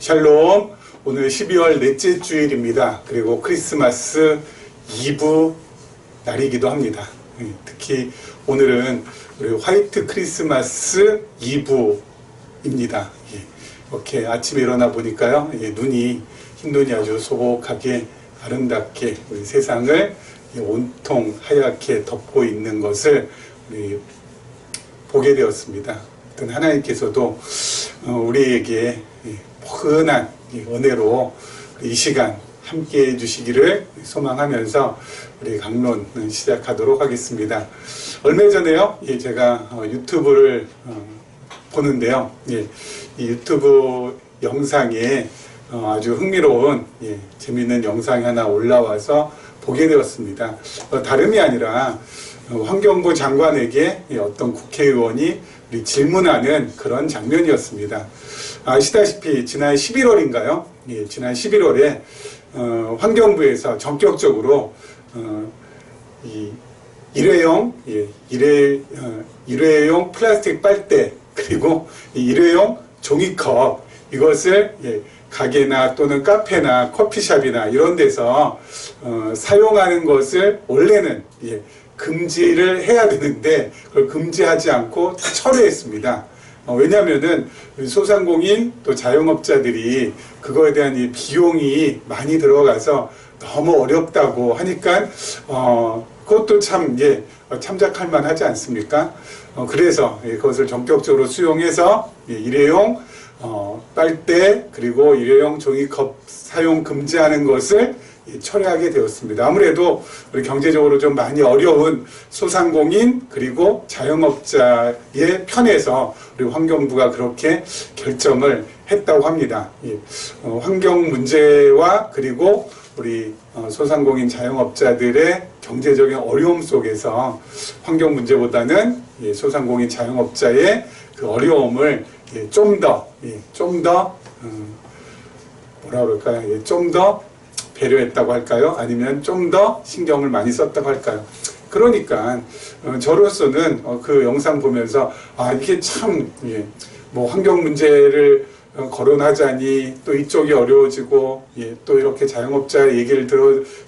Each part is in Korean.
샬롬. 오늘 12월 넷째 주일입니다. 그리고 크리스마스 이브 날이기도 합니다. 특히 오늘은 우리 화이트 크리스마스 이브입니다. 이렇게 아침에 일어나 보니까요, 눈이 흰 눈이 아주 소복하게 아름답게 우리 세상을 온통 하얗게 덮고 있는 것을 우리 보게 되었습니다. 하나님께서도 우리에게 포근한 은혜로 이 시간 함께 해주시기를 소망하면서 우리 강론 시작하도록 하겠습니다. 얼마 전에요, 제가 유튜브를 보는데요, 이 유튜브 영상에 아주 흥미로운 재미있는 영상이 하나 올라와서 보게 되었습니다. 다름이 아니라 환경부 장관에게 어떤 국회의원이 질문하는 그런 장면이었습니다. 아시다시피 지난 11월인가요? 지난 11월에 환경부에서 전격적으로 이 일회용 플라스틱 빨대 그리고 일회용 종이컵 이것을 가게나 또는 카페나 커피숍이나 이런 데서 사용하는 것을 원래는 금지를 해야 되는데 그걸 금지하지 않고 철회했습니다. 왜냐하면은 소상공인 또 자영업자들이 그거에 대한 이 비용이 많이 들어가서 너무 어렵다고 하니까 그것도 참 참작할 만하지 않습니까? 그래서 그것을 전격적으로 수용해서 일회용 빨대 그리고 일회용 종이컵 사용 금지하는 것을 철회하게 되었습니다. 아무래도 우리 경제적으로 좀 많이 어려운 소상공인 그리고 자영업자의 편에서 우리 환경부가 그렇게 결정을 했다고 합니다. 환경 문제와 그리고 우리 소상공인 자영업자들의 경제적인 어려움 속에서 환경 문제보다는 소상공인 자영업자의 그 어려움을 좀 더 뭐라 그럴까요? 좀 더 배려했다고 할까요? 아니면 좀 더 신경을 많이 썼다고 할까요? 그러니까 저로서는 그 영상 보면서 이게 참 뭐 환경 문제를 거론하자니 또 이쪽이 어려워지고 또 이렇게 자영업자 얘기를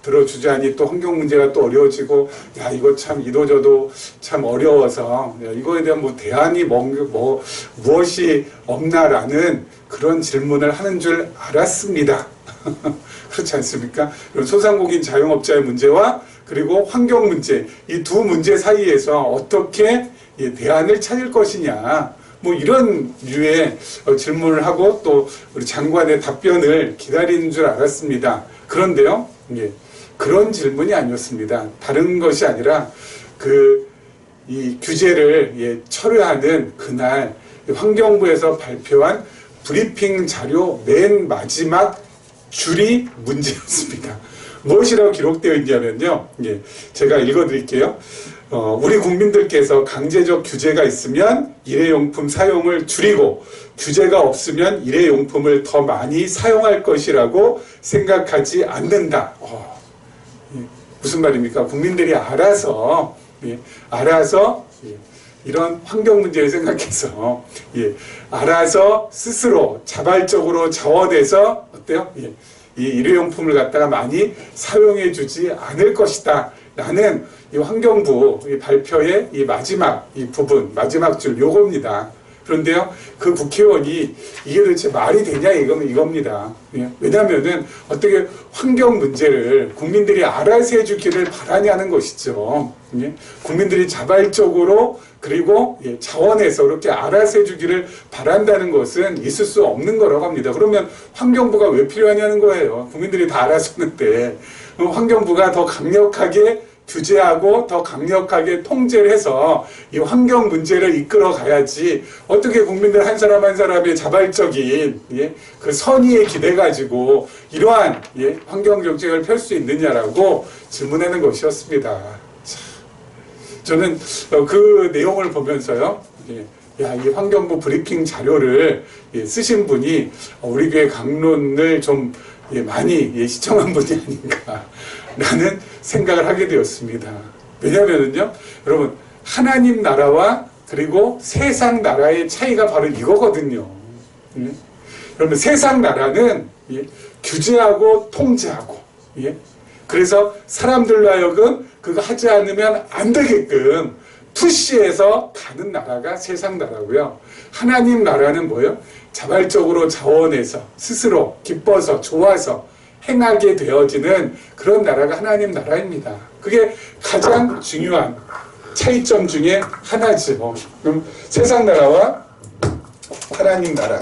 들어주자니 또 환경 문제가 또 어려워지고 이거 참 이도저도 참 어려워서 이거에 대한 뭐 대안이 무엇이 없나라는 그런 질문을 하는 줄 알았습니다. 그렇지 않습니까? 소상공인 자영업자의 문제와 그리고 환경 문제 이 두 문제 사이에서 어떻게 대안을 찾을 것이냐 뭐 이런 류의 질문을 하고 또 우리 장관의 답변을 기다리는 줄 알았습니다. 그런데요, 그런 질문이 아니었습니다. 다른 것이 아니라 이 규제를 철회하는 그날 환경부에서 발표한 브리핑 자료 맨 마지막 줄이 문제였습니다. 무엇이라고 기록되어 있냐면요, 제가 읽어드릴게요. 우리 국민들께서 강제적 규제가 있으면 일회용품 사용을 줄이고 규제가 없으면 일회용품을 더 많이 사용할 것이라고 생각하지 않는다. 무슨 말입니까? 국민들이 알아서 이런 환경 문제를 생각해서 알아서 스스로 자발적으로 자원해서 어때요? 이 일회용품을 갖다가 많이 사용해 주지 않을 것이다 라는 이 환경부 발표의 이 마지막 이 부분 마지막 줄 요겁니다. 그런데요, 그 국회의원이 이게 도대체 말이 되냐 이겁니다. 왜냐하면은 어떻게 환경 문제를 국민들이 알아서 해주기를 바라냐는 것이죠. 국민들이 자발적으로 그리고 자원해서 그렇게 알아서 해주기를 바란다는 것은 있을 수 없는 거라고 합니다. 그러면 환경부가 왜 필요하냐는 거예요. 국민들이 다 알아서 하는데 환경부가 더 강력하게 규제하고 더 강력하게 통제를 해서 이 환경 문제를 이끌어 가야지 어떻게 국민들 한 사람 한 사람의 자발적인 그 선의에 기대 가지고 이러한 환경 정책을 펼 수 있느냐라고 질문하는 것이었습니다. 저는 그 내용을 보면서요, 이 환경부 브리핑 자료를 쓰신 분이 우리 교회 강론을 좀 많이 시청한 분이 아닌가라는 생각을 하게 되었습니다. 왜냐하면요, 여러분, 하나님 나라와 그리고 세상 나라의 차이가 바로 이거거든요. 그러면 세상 나라는 규제하고 통제하고, 그래서 사람들로 하여금 그거 하지 않으면 안 되게끔 푸시해서 가는 나라가 세상 나라고요. 하나님 나라는 뭐예요? 자발적으로 자원해서 스스로 기뻐서 좋아서 행하게 되어지는 그런 나라가 하나님 나라입니다. 그게 가장 중요한 차이점 중에 하나죠. 그럼 세상 나라와 하나님 나라,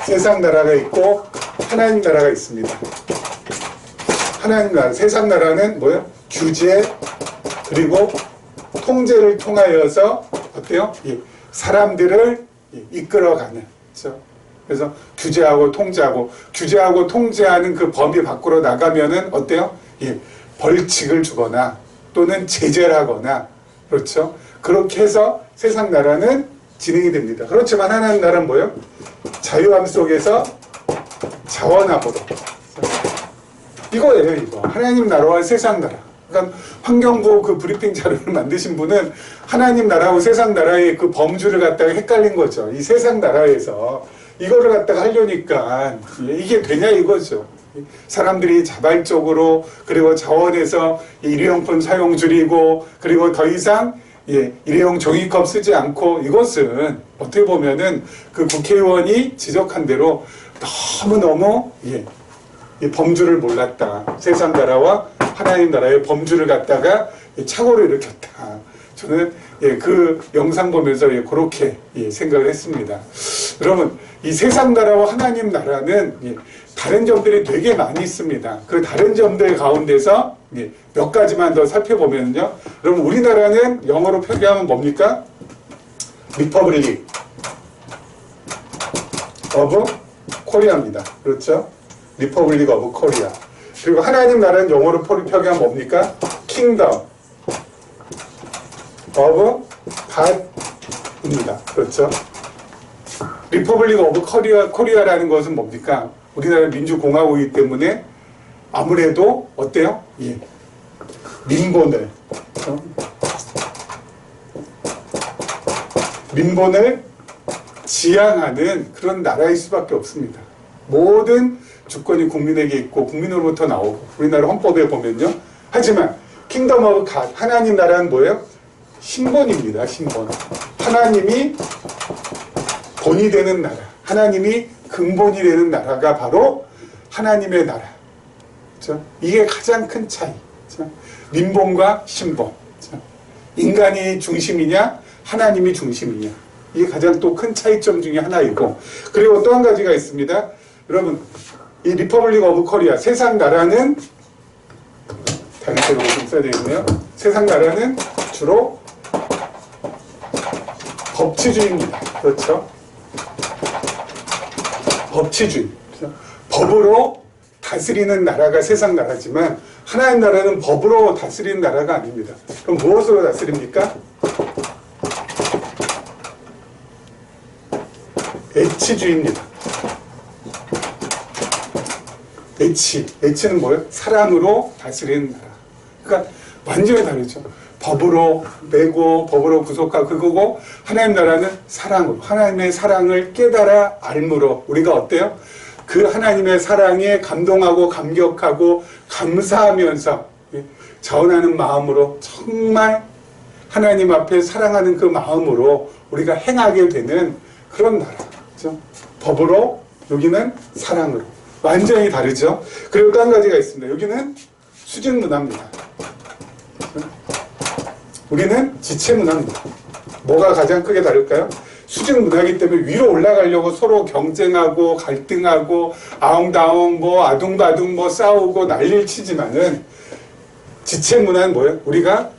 세상 나라가 있고 하나님 나라가 있습니다. 하나님 나라, 세상 나라는 뭐예요? 규제 그리고 통제를 통하여서 어때요? 사람들을 이끌어가는, 그렇죠? 그래서 규제하고 통제하는 그 범위 밖으로 나가면은 어때요? 벌칙을 주거나 또는 제재를 하거나, 그렇죠? 그렇게 해서 세상 나라는 진행이 됩니다. 그렇지만 하나님 나라는 뭐예요? 자유함 속에서 자원함으로. 이거예요, 이거. 하나님 나라와 세상 나라. 그러니까 환경부 그 브리핑 자료를 만드신 분은 하나님 나라하고 세상 나라의 그 범주를 갖다가 헷갈린 거죠. 이 세상 나라에서 이거를 갖다가 하려니까 이게 되냐 이거죠. 사람들이 자발적으로 그리고 자원해서 일회용품 사용 줄이고 그리고 더 이상 일회용 종이컵 쓰지 않고, 이것은 어떻게 보면은 그 국회의원이 지적한 대로 너무너무 이 범주를 몰랐다. 세상 나라와 하나님 나라의 범주를 갖다가 착오를 일으켰다. 저는 그 영상 보면서 그렇게 생각을 했습니다. 여러분, 이 세상 나라와 하나님 나라는 다른 점들이 되게 많이 있습니다. 그 다른 점들 가운데서 몇 가지만 더 살펴보면요. 여러분, 우리나라는 영어로 표기하면 뭡니까? 리퍼블릭 오브 코리아입니다. 그렇죠? 리퍼블릭 오브 코리아. 그리고 하나님 나라는 영어로 표기하면 뭡니까? 킹덤 오브 갓입니다. 그렇죠? 리퍼블릭 오브 코리아라는 것은 뭡니까? 우리나라 민주공화국이기 때문에 아무래도 어때요? 민본을 지향하는 그런 나라일 수밖에 없습니다. 모든 주권이 국민에게 있고 국민으로부터 나오고, 우리나라 헌법에 보면요. 하지만 킹덤 오브 갓, 하나님 나라는 뭐예요? 신본입니다. 신본. 하나님이 본이 되는 나라, 하나님이 근본이 되는 나라가 바로 하나님의 나라. 그렇죠? 이게 가장 큰 차이. 그렇죠? 민본과 신본. 그렇죠? 인간이 중심이냐, 하나님이 중심이냐. 이게 가장 또 큰 차이점 중에 하나이고, 그리고 또 한 가지가 있습니다. 여러분, 이 리퍼블릭 오브 코리아, 세상 나라는 다른 책으로 좀 써야 되겠네요. 세상 나라는 주로 법치주의입니다. 그렇죠? 법치주의. 그렇죠? 법으로 다스리는 나라가 세상 나라지만 하나님 나라는 법으로 다스리는 나라가 아닙니다. 그럼 무엇으로 다스립니까? 애치주의입니다. 애치는 뭐예요? 사랑으로 다스리는 나라. 그러니까 완전히 다르죠. 법으로 매고 법으로 구속하고 그거고, 하나님 나라는 사랑으로, 하나님의 사랑을 깨달아 알므로 우리가 어때요? 그 하나님의 사랑에 감동하고 감격하고 감사하면서 자원하는 마음으로, 정말 하나님 앞에 사랑하는 그 마음으로 우리가 행하게 되는 그런 나라. 그렇죠? 법으로, 여기는 사랑으로. 완전히 다르죠. 그리고 또 한 가지가 있습니다. 여기는 수직 문화입니다. 우리는 지체 문화입니다. 뭐가 가장 크게 다를까요? 수직 문화이기 때문에 위로 올라가려고 서로 경쟁하고 갈등하고 아웅다웅 아둥바둥 싸우고 난리를 치지만은, 지체 문화는 뭐예요? 우리가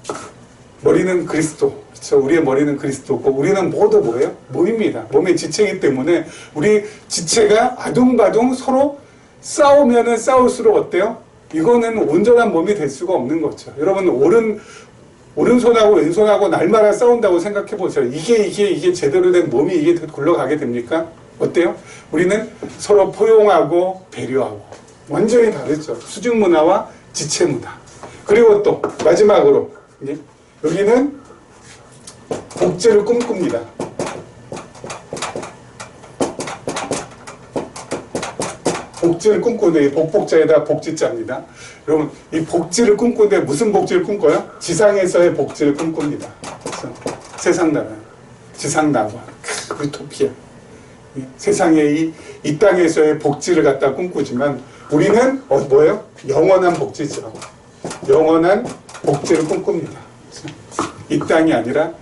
머리는 그리스도. 그렇죠? 우리의 머리는 그리스도고 우리는 모두 뭐예요? 몸입니다. 몸의 지체이기 때문에 우리 지체가 아둥바둥 서로 싸우면은 싸울수록 어때요? 이거는 온전한 몸이 될 수가 없는 거죠. 여러분, 오른손하고 왼손하고 날마다 싸운다고 생각해 보세요. 이게 제대로 된 몸이 이게 굴러가게 됩니까? 어때요? 우리는 서로 포용하고 배려하고 완전히 다르죠. 수직 문화와 지체 문화. 그리고 또 마지막으로 여기는 복제를 꿈꿉니다. 복지를 꿈꾸는데 이 복복자에다 복지자입니다. 여러분 이 복지를 꿈꾸는데 무슨 복지를 꿈꿔요? 지상에서의 복지를 꿈꿉니다. 그래서 세상 나라, 지상 낙원, 유토피아. 세상의 이 땅에서의 복지를 갖다 꿈꾸지만 우리는 뭐예요? 영원한 복지죠. 영원한 복지를 꿈꿉니다. 이 땅이 아니라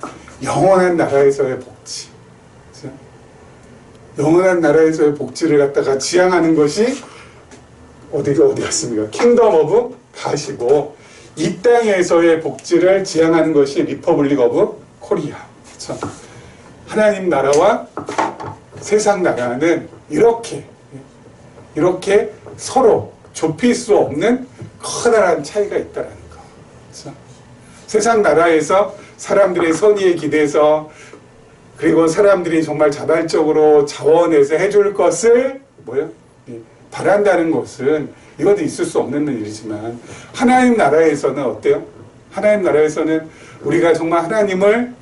영원한 나라에서의 복지. 영원한 나라에서의 복지를 갖다가 지향하는 것이 어디 갔습니까? 킹덤 오브 가시고 이 땅에서의 복지를 지향하는 것이 리퍼블릭 오브 코리아. 그렇죠? 하나님 나라와 세상 나라는 이렇게 서로 좁힐 수 없는 커다란 차이가 있다는 거. 그렇죠? 세상 나라에서 사람들의 선의에 기대서 그리고 사람들이 정말 자발적으로 자원해서 해줄 것을 바란다는 것은 이것도 있을 수 없는 일이지만 하나님 나라에서는 어때요? 하나님 나라에서는 우리가 정말 하나님을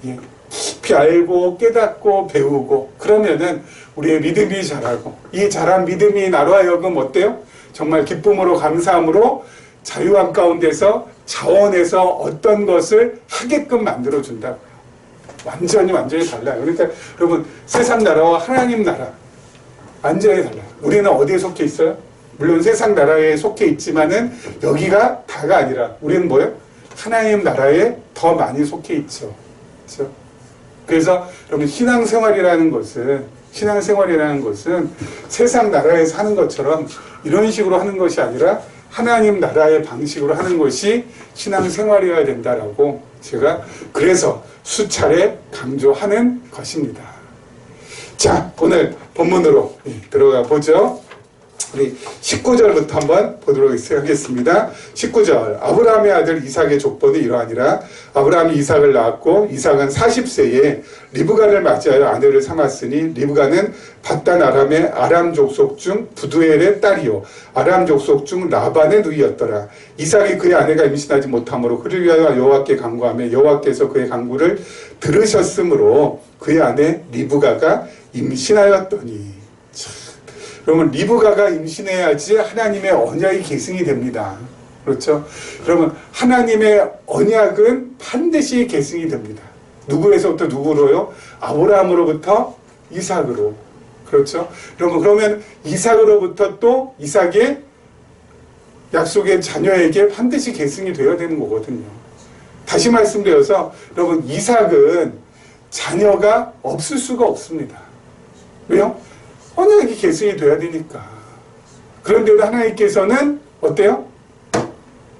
깊이 알고 깨닫고 배우고 그러면은 우리의 믿음이 자라고 이 자란 믿음이 나로 하여금 어때요? 정말 기쁨으로 감사함으로 자유함 가운데서 자원해서 어떤 것을 하게끔 만들어준다. 완전히 달라요. 그러니까 여러분 세상 나라와 하나님 나라 완전히 달라요. 우리는 어디에 속해 있어요? 물론 세상 나라에 속해 있지만은 여기가 다가 아니라 우리는 뭐예요? 하나님 나라에 더 많이 속해 있죠. 그렇죠? 그래서 여러분 신앙생활이라는 것은 세상 나라에서 하는 것처럼 이런 식으로 하는 것이 아니라 하나님 나라의 방식으로 하는 것이 신앙생활이어야 된다라고 제가 그래서 수차례 강조하는 것입니다. 자, 오늘 본문으로 들어가 보죠. 우리 19절부터 한번 보도록 하겠습니다. 19절 아브라함의 아들 이삭의 족보는 이러하니라. 아브라함이 이삭을 낳았고 이삭은 40세에 리브가를 맞이하여 아내를 삼았으니 리브가는 바단 아람의 아람 족속 중 부두엘의 딸이요 아람 족속 중 라반의 누이였더라. 이삭이 그의 아내가 임신하지 못하므로 그를 위하여 여호와께 간구하며 여호와께서 그의 간구를 들으셨으므로 그의 아내 리브가가 임신하였더니. 그러면 리브가가 임신해야지 하나님의 언약이 계승이 됩니다. 그렇죠? 여러분 하나님의 언약은 반드시 계승이 됩니다. 누구에서부터 누구로요? 아브라함으로부터 이삭으로. 그렇죠? 여러분 그러면 이삭으로부터 또 이삭의 약속의 자녀에게 반드시 계승이 되어야 되는 거거든요. 다시 말씀드려서 여러분 이삭은 자녀가 없을 수가 없습니다. 왜요? 언약이 계승이 돼야 되니까. 그런데도 하나님께서는 어때요?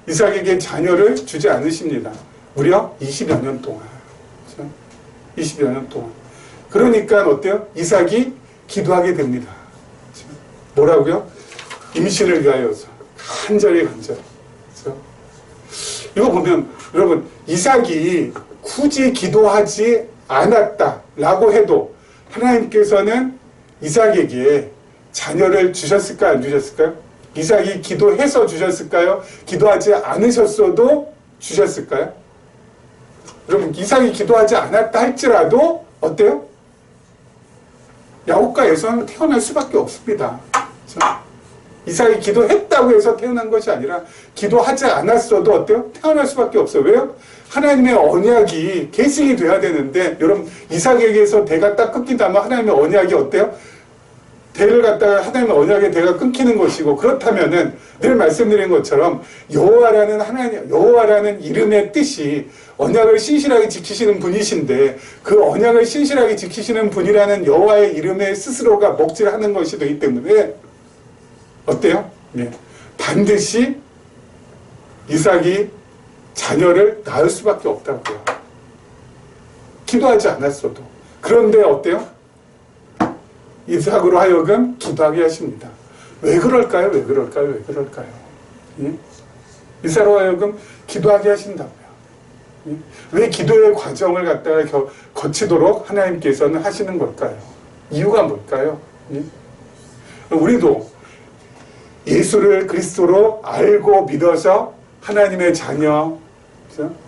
이삭에게 자녀를 주지 않으십니다. 무려 20여 년 동안. 그렇죠? 20여 년 동안. 그러니까 어때요? 이삭이 기도하게 됩니다. 그렇죠? 뭐라고요? 임신을 위하여서 간절히. 그렇죠? 이거 보면 여러분 이삭이 굳이 기도하지 않았다라고 해도 하나님께서는 이삭에게 자녀를 주셨을까요? 안 주셨을까요? 이삭이 기도해서 주셨을까요? 기도하지 않으셨어도 주셨을까요? 여러분 이삭이 기도하지 않았다 할지라도 어때요? 야곱가에서는 태어날 수밖에 없습니다. 그렇죠? 이삭이 기도했다고 해서 태어난 것이 아니라 기도하지 않았어도 어때요? 태어날 수밖에 없어요. 왜요? 하나님의 언약이 계승이 돼야 되는데 여러분 이삭에게서 대가 딱 끊긴다면 하나님의 언약이 어때요? 대를 갖다가 하나님의 언약의 대가 끊기는 것이고 그렇다면은 늘 말씀드린 것처럼 여호와라는 이름의 뜻이 언약을 신실하게 지키시는 분이신데 그 언약을 신실하게 지키시는 분이라는 여호와의 이름에 스스로가 먹칠하는 것이 되기 때문에 어때요? 네. 반드시 이삭이 자녀를 낳을 수밖에 없다고요. 기도하지 않았어도. 그런데 어때요? 이삭으로 하여금 기도하게 하십니다. 왜 그럴까요? 예? 이삭으로 하여금 기도하게 하신다고요. 예? 왜 기도의 과정을 갖다가 거치도록 하나님께서는 하시는 걸까요? 이유가 뭘까요? 예? 우리도 예수를 그리스도로 알고 믿어서 하나님의 자녀,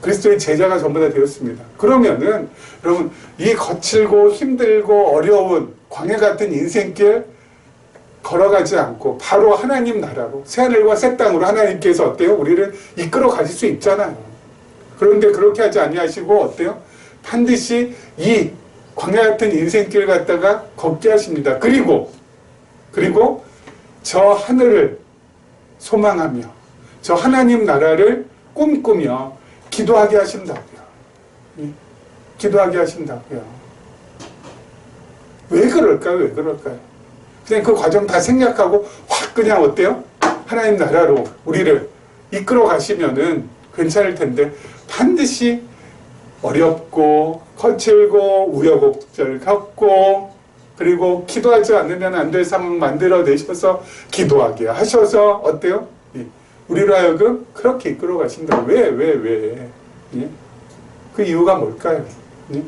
그리스도의 제자가 전부 다 되었습니다. 그러면은 여러분 이 거칠고 힘들고 어려운 광야 같은 인생길 걸어가지 않고 바로 하나님 나라로, 새하늘과 새 땅으로 하나님께서 어때요? 우리를 이끌어 가실 수 있잖아요. 그런데 그렇게 하지 아니하시고 어때요? 반드시 이 광야 같은 인생길 갖다가 걷게 하십니다. 그리고 저 하늘을 소망하며 저 하나님 나라를 꿈꾸며 기도하게 하신다고요. 기도하게 하신다고요. 왜 그럴까요? 왜 그럴까요? 그냥 그 과정 다 생략하고 확 그냥 어때요? 하나님 나라로 우리를 이끌어 가시면은 괜찮을 텐데 반드시 어렵고 거칠고 우여곡절 겪고 그리고 기도하지 않으면 안 될 상황 만들어내셔서 기도하게 하셔서 어때요? 우리로 하여금 그렇게 이끌어 가신다. 왜? 예? 그 이유가 뭘까요? 예?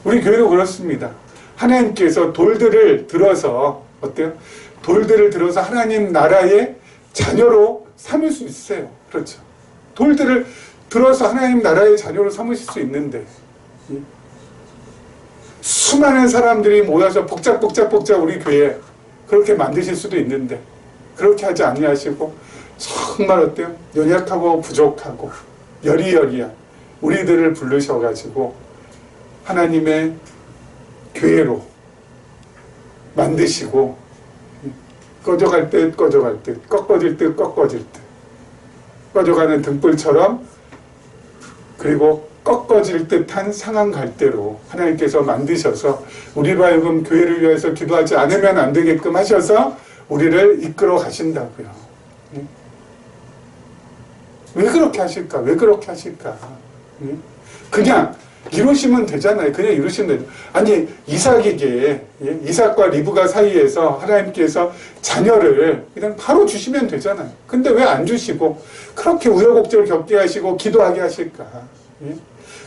우리 교회도 그렇습니다. 하나님께서 돌들을 들어서 어때요? 돌들을 들어서 하나님 나라의 자녀로 삼을 수 있어요. 그렇죠. 돌들을 들어서 하나님 나라의 자녀로 삼으실 수 있는데 예? 수많은 사람들이 모여서 복잡 우리 교회 그렇게 만드실 수도 있는데 그렇게 하지 아니하시고 정말 어때요? 연약하고 부족하고 여리여리한 우리들을 부르셔가지고 하나님의 교회로 만드시고 꺼져갈 듯 꺾어질 듯 꺼져가는 등불처럼 그리고 꺾어질 듯한 상한 갈대로 하나님께서 만드셔서 우리로 하여금 교회를 위해서 기도하지 않으면 안 되게끔 하셔서 우리를 이끌어 가신다고요. 왜 그렇게 하실까? 그냥 이루시면 되잖아요. 그냥 이루시면 되죠. 아니 이삭에게 이삭과 리브가 사이에서 하나님께서 자녀를 그냥 바로 주시면 되잖아요. 근데 왜 안 주시고 그렇게 우여곡절을 겪게 하시고 기도하게 하실까?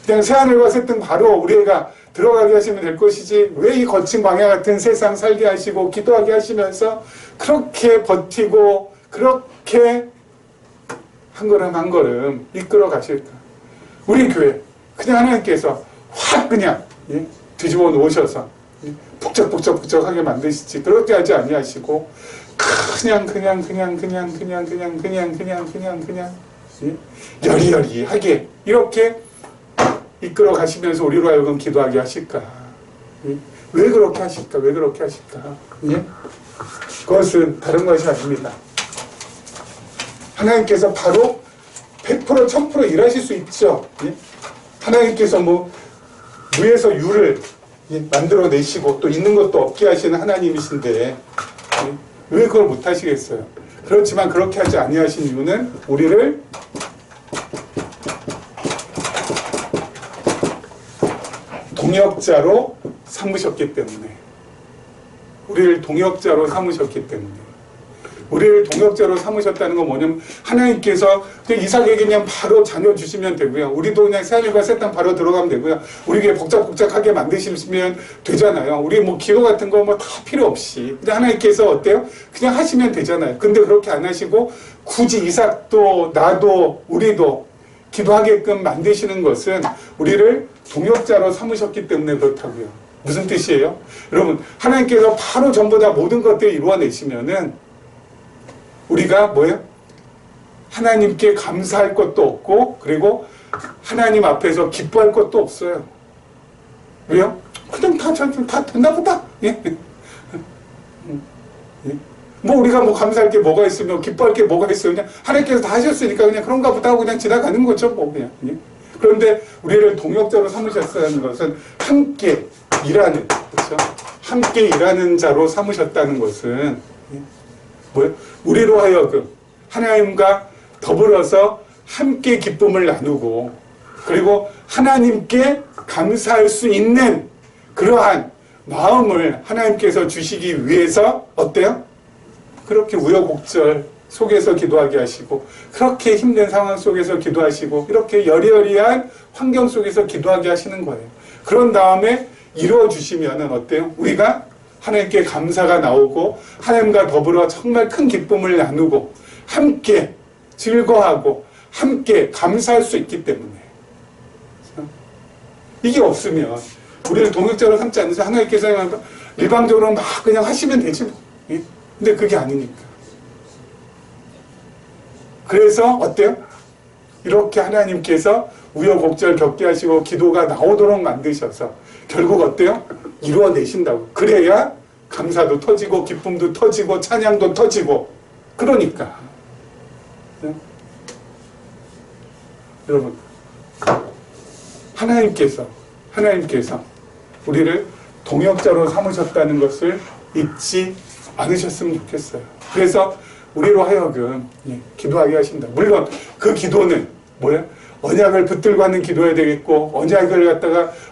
그냥 새하늘과 새 땅 바로 우리가 들어가게 하시면 될 것이지 왜 이 거친 광야 같은 세상 살게 하시고 기도하게 하시면서 그렇게 버티고 그렇게 한 걸음 한 걸음 이끌어 가실까? 우리 교회 그냥 하나님께서 확 그냥 뒤집어 놓으셔서 북적북적하게 만드시지 그렇게 하지 아니하시고 그냥 여리여리하게 이렇게 이끌어 가시면서 우리로 하여금 기도하게 하실까? 왜 그렇게 하실까? 그것은 다른 것이 아닙니다. 하나님께서 바로 100% 1000% 일하실 수 있죠. 하나님께서 무에서 유를 만들어내시고 또 있는 것도 없게 하시는 하나님이신데 왜 그걸 못하시겠어요? 그렇지만 그렇게 하지 아니하신 이유는 우리를 동역자로 삼으셨기 때문에 우리를 동역자로 삼으셨다는 건 뭐냐면 하나님께서 그냥 이삭에게 그냥 바로 자녀 주시면 되고요. 우리도 그냥 새하늘과 새 땅 바로 들어가면 되고요. 우리에게 복잡하게 만드시면 되잖아요. 우리 기도 같은 거 다 필요 없이. 근데 하나님께서 어때요? 그냥 하시면 되잖아요. 근데 그렇게 안 하시고 굳이 이삭도 나도 우리도 기도하게끔 만드시는 것은 우리를 동역자로 삼으셨기 때문에 그렇다고요. 무슨 뜻이에요? 여러분 하나님께서 바로 전부 다 모든 것들을 이루어내시면은 우리가 뭐예요? 하나님께 감사할 것도 없고 그리고 하나님 앞에서 기뻐할 것도 없어요. 왜요? 그냥 다 됐나 보다. 우리가 감사할 게 뭐가 있으며 기뻐할 게 뭐가 있어요. 그냥 하나님께서 다 하셨으니까 그냥 그런가 보다 하고 그냥 지나가는 거죠. 그냥. 그런데 우리를 동역자로 삼으셨다는 것은 함께 일하는, 그렇죠? 함께 일하는 자로 삼으셨다는 것은 뭐예요? 우리로 하여금 하나님과 더불어서 함께 기쁨을 나누고 그리고 하나님께 감사할 수 있는 그러한 마음을 하나님께서 주시기 위해서 어때요? 그렇게 우여곡절 속에서 기도하게 하시고 그렇게 힘든 상황 속에서 기도하시고 이렇게 여리여리한 환경 속에서 기도하게 하시는 거예요. 그런 다음에 이루어 주시면은 어때요? 우리가 하나님께 감사가 나오고 하나님과 더불어 정말 큰 기쁨을 나누고 함께 즐거워하고 함께 감사할 수 있기 때문에 이게 없으면 우리를 동역자로 삼지 않으셔서 하나님께서 일방적으로 막 그냥 하시면 되지 뭐. 예? 근데 그게 아니니까. 그래서 어때요? 이렇게 하나님께서 우여곡절 겪게 하시고 기도가 나오도록 만드셔서 결국 어때요? 이루어내신다고. 그래야 감사도 터지고 기쁨도 터지고 찬양도 터지고. 그러니까 네? 여러분, 하나님께서 우리를 동역자로 삼으셨다는 것을 잊지 않으셨으면 좋겠어요. 그래서 우리로 하여금 기도하게 하신다. 물론 그 기도는 뭐야? 언약을 붙들고 하는 기도해야 되겠고,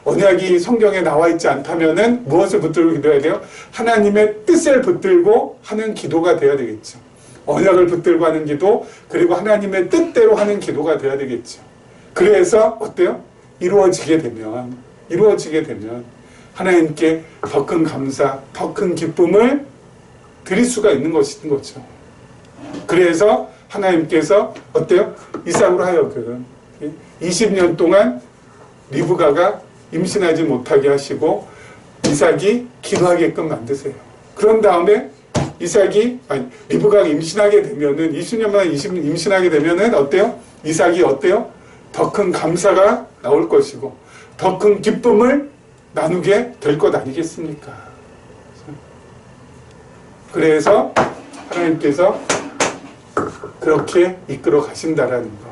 언약이 성경에 나와 있지 않다면은 무엇을 붙들고 기도해야 돼요? 하나님의 뜻을 붙들고 하는 기도가 돼야 되겠죠. 언약을 붙들고 하는 기도, 그리고 하나님의 뜻대로 하는 기도가 돼야 되겠죠. 그래서 어때요? 이루어지게 되면 하나님께 더 큰 감사, 더 큰 기쁨을 드릴 수가 있는 거죠. 그래서 하나님께서 어때요? 이삭으로 하여금 20년 동안 리브가가 임신하지 못하게 하시고 이삭이 기도하게끔 만드세요. 그런 다음에 리브가가 임신하게 되면은 20년 만에 임신하게 되면은 어때요? 이삭이 어때요? 더 큰 감사가 나올 것이고 더 큰 기쁨을 나누게 될 것 아니겠습니까? 그래서 하나님께서 그렇게 이끌어 가신다라는 거.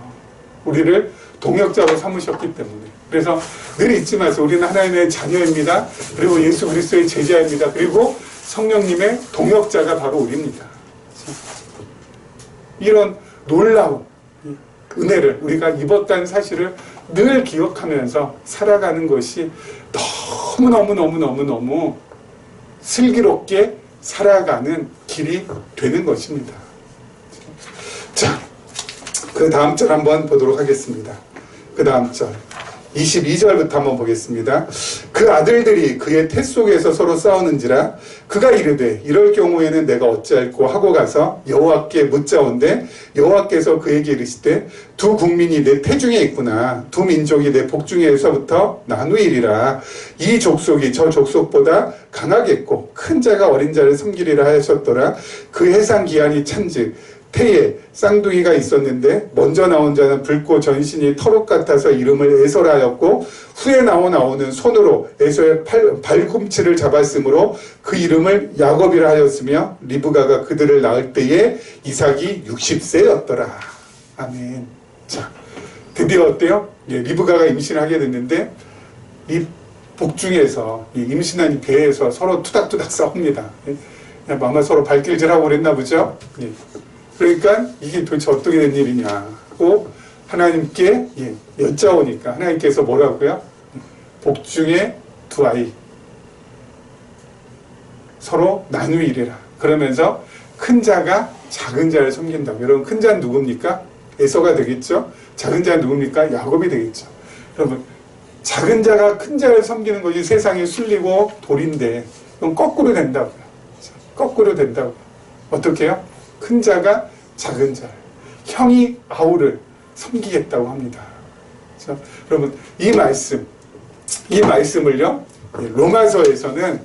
우리를 동역자로 삼으셨기 때문에. 그래서 늘 잊지 마세요. 우리는 하나님의 자녀입니다. 그리고 예수 그리스도의 제자입니다. 그리고 성령님의 동역자가 바로 우리입니다. 이런 놀라운 은혜를 우리가 입었다는 사실을 늘 기억하면서 살아가는 것이 너무너무 슬기롭게 살아가는 길이 되는 것입니다. 자, 그 다음 절 한번 보도록 하겠습니다. 그 다음 절 22절부터 한번 보겠습니다. 그 아들들이 그의 태 속에서 서로 싸우는지라 그가 이르되 이럴 경우에는 내가 어찌할꼬 하고 가서 여호와께 묻자온대 여호와께서 그에게 이르시되 두 국민이 내 태중에 있구나. 두 민족이 내 복중에서부터 나누이리라. 이 족속이 저 족속보다 강하겠고 큰 자가 어린 자를 섬기리라 하셨더라. 그 해상 기한이 찬즉 태에 쌍둥이가 있었는데 먼저 나온 자는 붉고 전신이 털옷 같아서 이름을 에서라였고 후에 나오는 손으로 에서의 발꿈치를 잡았으므로 그 이름을 야곱이라 하였으며 리브가가 그들을 낳을 때에 이삭이 60세였더라. 아멘. 자, 드디어 어때요? 리브가가 임신하게 됐는데 이 복중에서 이 임신한 이 배에서 서로 투닥투닥 싸웁니다. 아마 서로 발길질하고 그랬나 보죠? 그러니까 이게 도대체 어떻게 된 일이냐고 하나님께 여짜오니까 하나님께서 뭐라고요? 복중에 두 아이 서로 나누이리라. 그러면서 큰 자가 작은 자를 섬긴다고. 여러분 큰 자는 누굽니까? 에서가 되겠죠? 작은 자는 누굽니까? 야곱이 되겠죠. 여러분 작은 자가 큰 자를 섬기는 것이 세상의 순리고 도리인데 이건 거꾸로 된다고요. 거꾸로 된다고요. 어떻게 해요? 큰 자가 작은 자를, 형이 아우를 섬기겠다고 합니다. 그래서 여러분 이 말씀을요 로마서에서는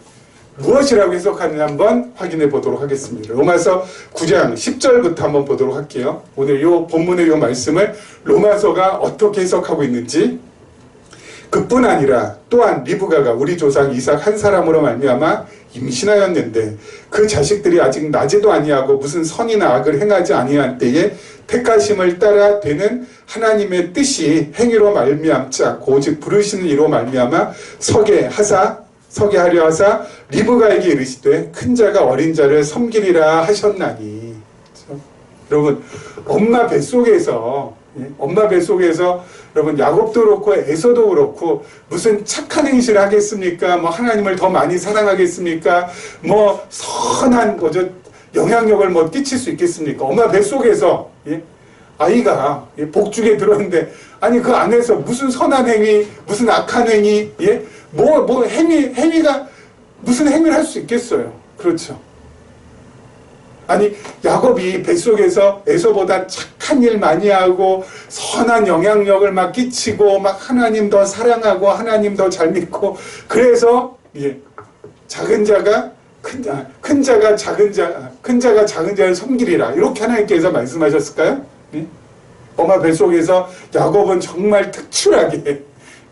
무엇이라고 해석하는지 한번 확인해 보도록 하겠습니다. 로마서 9장 10절부터 한번 보도록 할게요. 오늘 이 본문의 이 말씀을 로마서가 어떻게 해석하고 있는지. 그뿐 아니라 또한 리브가가 우리 조상 이삭 한 사람으로 말미암아 임신하였는데 그 자식들이 아직 나지도 아니하고 무슨 선이나 악을 행하지 아니할 때에 택하심을 따라 되는 하나님의 뜻이 행위로 말미암자 오직 부르시는 이로 말미암아 서게 하려 하사 리브가에게 이르시되 큰 자가 어린 자를 섬기리라 하셨나니. 여러분 엄마 뱃속에서 여러분 야곱도 그렇고 에서도 그렇고 무슨 착한 행실을 하겠습니까? 뭐 하나님을 더 많이 사랑하겠습니까? 뭐 선한 영향력을 끼칠 수 있겠습니까? 엄마 뱃속에서 아이가 복중에 들었는데 아니 그 안에서 무슨 선한 행위, 무슨 악한 행위, 행위가 무슨 행위를 할 수 있겠어요? 그렇죠. 아니 야곱이 뱃속에서 에서보다 착한 일 많이 하고 선한 영향력을 막 끼치고 막 하나님 더 사랑하고 하나님 더 잘 믿고 그래서 작은 자가 큰 큰 자가 작은 자를 섬기리라. 이렇게 하나님께서 말씀하셨을까요? 예? 엄마 뱃속에서 야곱은 정말 특출하게,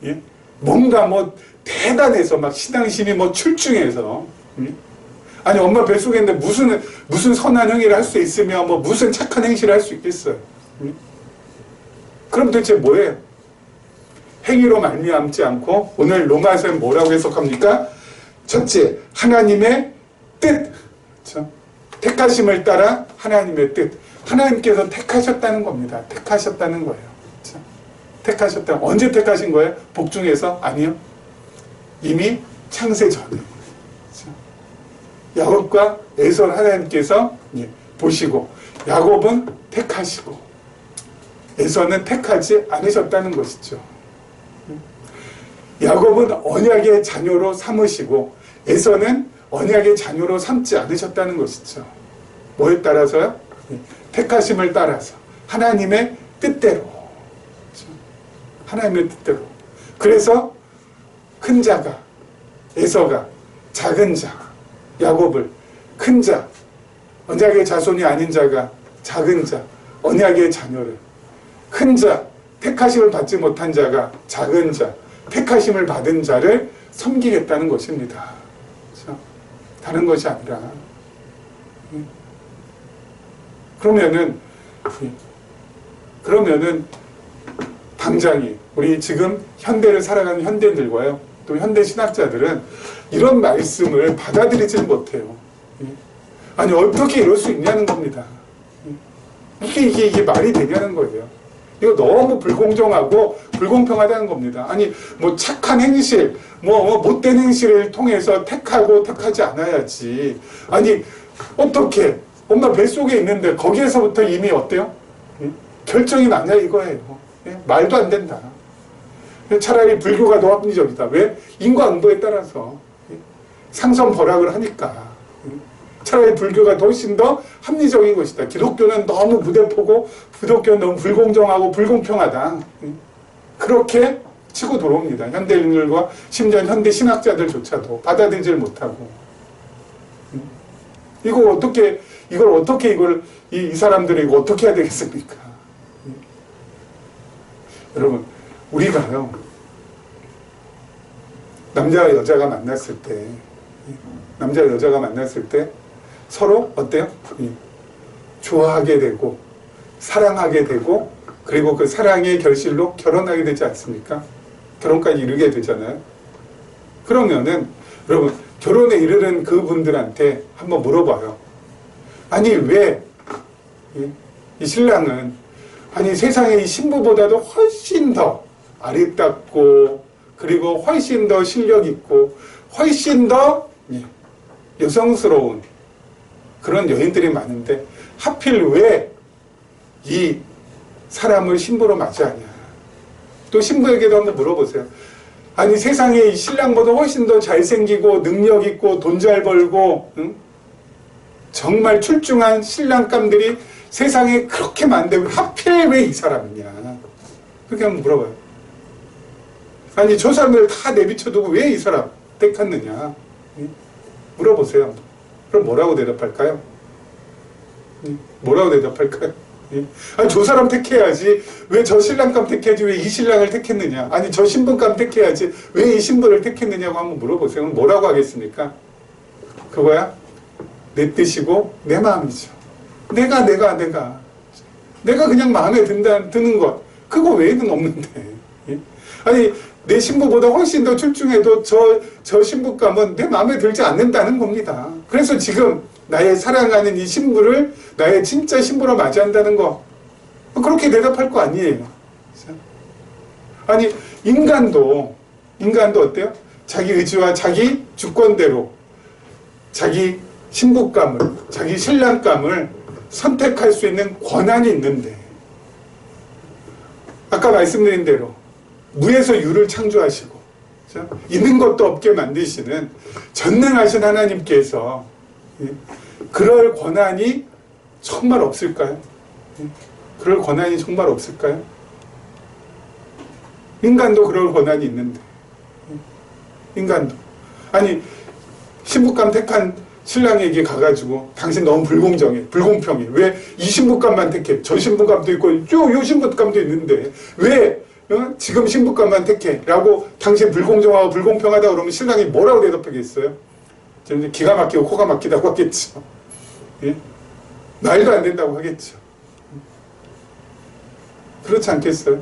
예? 뭔가 뭐 대단해서 막 신앙심이 뭐 출중해서, 예? 아니 엄마 뱃속에 있는데 무슨 선한 행위를 할 수 있으며 뭐 무슨 착한 행실을 할 수 있겠어요? 예? 그럼 도대체 뭐예요? 행위로 말미암지 않고 오늘 로마서는 뭐라고 해석합니까? 첫째, 하나님의 뜻. 그렇죠? 택하심을 따라 하나님의 뜻. 하나님께서 택하셨다는 겁니다. 택하셨다는 거예요. 그렇죠? 택하셨다. 언제 택하신 거예요? 복중에서? 아니요. 이미 창세 전에. 그렇죠? 야곱과 에서를 하나님께서 보시고 야곱은 택하시고 에서는 택하지 않으셨다는 것이죠. 야곱은 언약의 자녀로 삼으시고 에서는 언약의 자녀로 삼지 않으셨다는 것이죠. 뭐에 따라서요? 택하심을 따라서 하나님의 뜻대로. 하나님의 뜻대로. 그래서 큰 자가 에서가 작은 자 야곱을 큰 자 언약의 자손이 아닌 자가 작은 자 언약의 자녀를 큰 자 택하심을 받지 못한 자가 작은 자 택하심을 받은 자를 섬기겠다는 것입니다. 그렇죠? 다른 것이 아니라. 그러면은 당장이 우리 지금 현대를 살아가는 현대인들과요 또 현대 신학자들은 이런 말씀을 받아들이지 못해요. 아니 어떻게 이럴 수 있냐는 겁니다. 이게 말이 되냐는 거예요. 이거 너무 불공정하고 불공평하다는 겁니다. 아니 뭐 착한 행실, 뭐 못된 행실을 통해서 택하고 택하지 않아야지. 아니 어떻게 엄마 뱃속에 있는데 거기에서부터 이미 어때요? 결정이 나냐 이거예요. 말도 안 된다. 차라리 불교가 더 합리적이다. 왜? 인과응보에 따라서 상선벌학을 하니까. 차라리 불교가 훨씬 더 합리적인 것이다. 기독교는 너무 무대포고 기독교는 너무 불공정하고 불공평하다. 그렇게 치고 들어옵니다. 현대인들과 심지어 현대 신학자들조차도 받아들이질 못하고. 이걸 어떻게 이 사람들이 이거 어떻게 해야 되겠습니까? 여러분, 우리가요, 남자와 여자가 만났을 때, 서로 어때요? 좋아하게 되고, 사랑하게 되고, 그리고 그 사랑의 결실로 결혼하게 되지 않습니까? 결혼까지 이르게 되잖아요. 그러면은, 여러분, 결혼에 이르는 그분들한테 한번 물어봐요. 아니, 왜, 이 신랑은, 아니, 세상의 이 신부보다도 훨씬 더 아리따고, 그리고 훨씬 더 실력 있고, 훨씬 더 여성스러운 그런 여인들이 많은데, 하필 왜 이 사람을 신부로 맞이하냐. 또 신부에게도 한번 물어보세요. 아니, 세상에 이 신랑보다 훨씬 더 잘생기고, 능력 있고, 돈 잘 벌고, 응? 정말 출중한 신랑감들이 세상에 그렇게 많은데 하필 왜 이 사람이냐. 그렇게 한번 물어봐요. 아니, 저 사람들 다 내비쳐두고 왜 이 사람 택했느냐. 물어보세요. 그럼 뭐라고 대답할까요? 뭐라고 대답할까요? 아니, 저 사람 택해야지. 왜 저 신랑감 택해야지. 왜 이 신랑을 택했느냐. 아니, 저 신부감 택해야지. 왜 이 신부를 택했느냐고 한번 물어보세요. 그럼 뭐라고 하겠습니까? 그거야? 내 뜻이고 내 마음이죠. 내가 그냥 마음에 드는 것. 그거 외에는 없는데. 아니, 내 신부보다 훨씬 더 출중해도 저 신부감은 내 마음에 들지 않는다는 겁니다. 그래서 지금 나의 사랑하는 이 신부를 나의 진짜 신부로 맞이한다는 거. 그렇게 대답할 거 아니에요. 아니, 인간도 어때요? 자기 의지와 자기 주권대로 자기 신부감을, 자기 신랑감을 선택할 수 있는 권한이 있는데, 아까 말씀드린 대로 무에서 유를 창조하시고, 그렇죠? 있는 것도 없게 만드시는 전능하신 하나님께서 그럴 권한이 정말 없을까요? 그럴 권한이 정말 없을까요? 인간도 그럴 권한이 있는데, 인간도. 아니, 신부감 택한 신랑에게 가가지고 당신 너무 불공정해, 불공평해. 왜 이 신부감만 택해? 저 신부감도 있고 요 신부감도 있는데 왜 지금 신부감만 택해? 라고 당신 불공정하고 불공평하다 그러면 신랑이 뭐라고 대답하겠어요? 저는 기가 막히고 코가 막히다고 하겠죠. 예? 말도 안 된다고 하겠죠. 그렇지 않겠어요?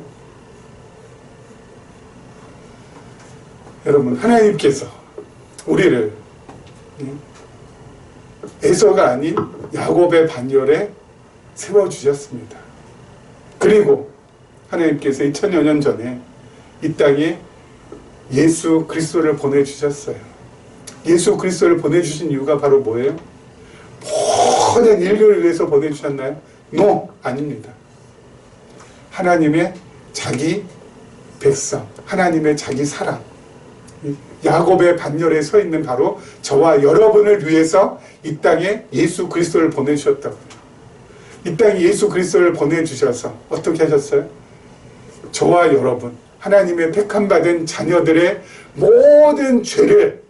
여러분, 하나님께서 우리를 에서가 아닌 야곱의 반열에 세워주셨습니다. 그리고 하나님께서 2000여 년 전에 이 땅에 예수 그리스도를 보내주셨어요. 예수 그리스도를 보내주신 이유가 바로 뭐예요? 모든 인류를 위해서 보내주셨나요? No, 아닙니다. 하나님의 자기 백성, 하나님의 자기 사랑, 야곱의 반열에 서 있는 바로 저와 여러분을 위해서 이 땅에 예수 그리스도를 보내주셨다고요. 이 땅에 예수 그리스도를 보내주셔서 어떻게 하셨어요? 저와 여러분, 하나님의 택함받은 자녀들의 모든 죄를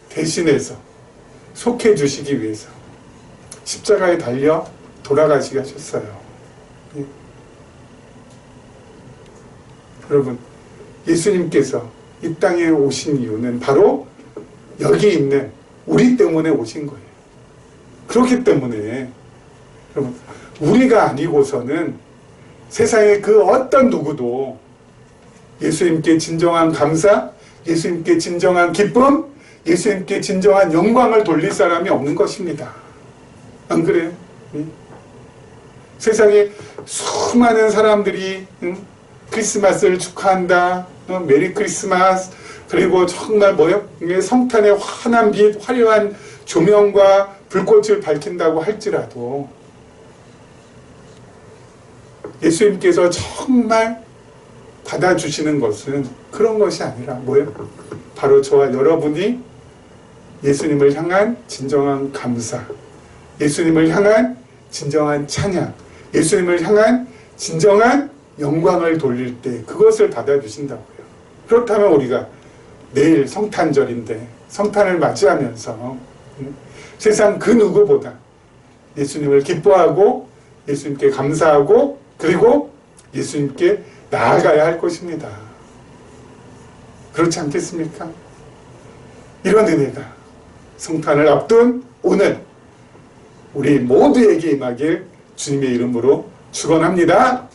대신해서 속해 주시기 위해서 십자가에 달려 돌아가시게 하셨어요. 예. 여러분, 예수님께서 이 땅에 오신 이유는 바로 여기 있는 우리 때문에 오신 거예요. 그렇기 때문에 여러분, 우리가 아니고서는 세상의 그 어떤 누구도 예수님께 진정한 감사, 예수님께 진정한 기쁨, 예수님께 진정한 영광을 돌릴 사람이 없는 것입니다. 안 그래요? 네? 세상에 수많은 사람들이 크리스마스를 축하한다, 메리 크리스마스, 그리고 정말 뭐요? 성탄의 환한 빛, 화려한 조명과 불꽃을 밝힌다고 할지라도 예수님께서 정말 받아주시는 것은 그런 것이 아니라 뭐예요? 바로 저와 여러분이 예수님을 향한 진정한 감사, 예수님을 향한 진정한 찬양, 예수님을 향한 진정한 영광을 돌릴 때 그것을 받아주신다고요. 그렇다면 우리가 내일 성탄절인데 성탄을 맞이하면서 세상 그 누구보다 예수님을 기뻐하고 예수님께 감사하고 그리고 예수님께 나아가야 할 것입니다. 그렇지 않겠습니까? 이런 은혜가 성탄을 앞둔 오늘 우리 모두에게 임하길 주님의 이름으로 축원합니다.